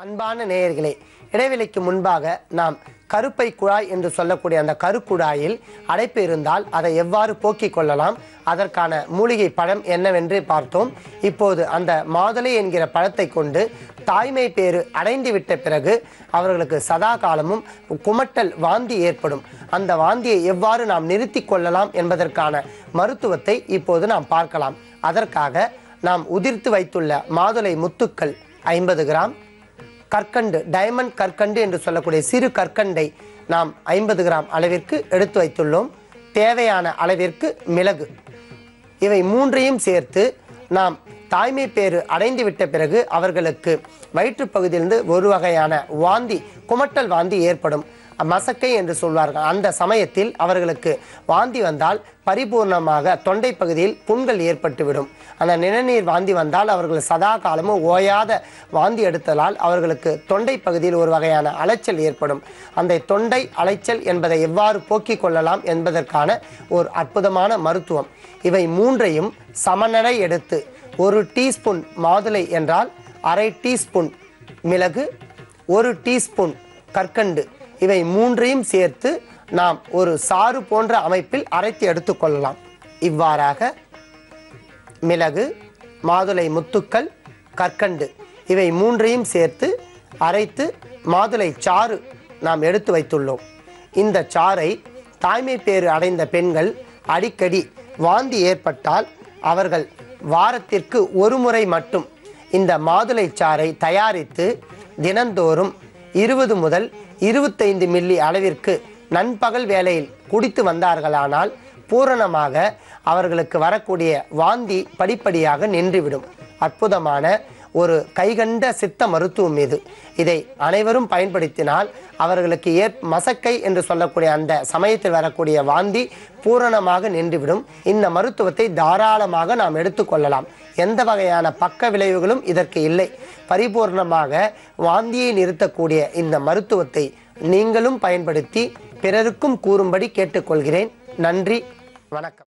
அன்பான நேயர்களே, இடைவெளிக்கு முன்பாக நாம் கருப்பை குழாய் என்று சொல்லக்கூடிய அந்த கருக்குழாயில் அடைப்பு இருந்தால் அதை எவ்வாறு போக்கிக் கொள்ளலாம், அதற்கான மூலிகை பழம் என்னவென்று பார்த்தோம். இப்போது அந்த மாதுளை என்கிற பழத்தை கொண்டு தாய்மை பேறு அடைந்து விட்ட பிறகு அவர்களுக்கு சதா காலமும் குமட்டல் வாந்தி ஏற்படும். அந்த வாந்தியை எவ்வாறு நாம் நிறுத்தி கொள்ளலாம் என்பதற்கான மருத்துவத்தை இப்போது நாம் பார்க்கலாம். அதற்காக நாம் உதிர்த்து வைத்துள்ள மாதுளை முத்துக்கள் 50 கிராம், கற்கண்டு டைமண்ட் கற்கண்டு என்று சொல்லக்கூடிய சிறு கற்கண்டை நாம் 50 கிராம் அளவிற்கு எடுத்து வைத்துள்ளோம். தேவையான அளவிற்கு மிளகு, இவை மூன்றையும் சேர்த்து நாம் தாய்மை பேறு அடைந்து விட்ட பிறகு அவர்களுக்கு வயிற்றுப்பகுதியிலிருந்து ஒரு வகையான வாந்தி, குமட்டல் வாந்தி ஏற்படும். மசக்கை என்று சொல்வார்கள். அந்த சமயத்தில் அவர்களுக்கு வாந்தி வந்தால் பரிபூர்ணமாக தொண்டை பகுதியில் புண்கள் ஏற்பட்டுவிடும். அந்த நிணநீர் வாந்தி வந்தால் அவர்கள் சதா காலமும் ஓயாத வாந்தி எடுத்ததால் அவர்களுக்கு தொண்டை பகுதியில் ஒரு வகையான அலைச்சல் ஏற்படும். அந்த தொண்டை அலைச்சல் என்பதை எவ்வாறு போக்கிக் கொள்ளலாம் என்பதற்கான ஒரு அற்புதமான மருத்துவம். இவை மூன்றையும் சமநிலை எடுத்து 1 டீஸ்பூன் மாதுளை என்றால் அரை டீஸ்பூன் மிளகு, 1 டீஸ்பூன் கற்கண்டு, இவை மூன்றையும் சேர்த்து நாம் ஒரு சாறு போன்ற அமைப்பில் அரைத்து எடுத்துக்கொள்ளலாம். இவ்வாறாக மிளகு, மாதுளை முத்துக்கள், கற்கண்டு இவை மூன்றையும் சேர்த்து அரைத்து மாதுளை சாறு நாம் எடுத்து வைத்துள்ளோம். இந்த சாறை தாய்மை பேறு அடைந்த பெண்கள் அடிக்கடி வாந்தி ஏற்பட்டால் அவர்கள் வாரத்திற்கு ஒரு முறை மட்டும் இந்த மாதுளை சாறை தயாரித்து தினந்தோறும் 20 முதல் 25 மில்லி அளவிற்கு நண்பகல் வேளையில் குடித்து வந்தார்களானால் பூரணமாக அவர்களுக்கு வரக்கூடிய வாந்தி படிப்படியாக நின்றுவிடும். அற்புதமான ஒரு கைகண்ட சித்த மருத்துவம் இது. இதை அனைவரும் பயன்படுத்தினால் அவர்களுக்கு மசக்கை என்று சொல்லக்கூடிய அந்த சமயத்தில் வரக்கூடிய வாந்தி பூரணமாக நின்றுவிடும். இந்த மருத்துவத்தை தாராளமாக நாம் எடுத்துக்கொள்ளலாம். எந்த வகையான பக்க விளைவுகளும் இதற்கு இல்லை. பரிபூர்ணமாக வாந்தியை நிறுத்தக்கூடிய இந்த மருத்துவத்தை நீங்களும் பயன்படுத்தி பிறருக்கும் கூறும்படி கேட்டுக்கொள்கிறேன். நன்றி, வணக்கம்.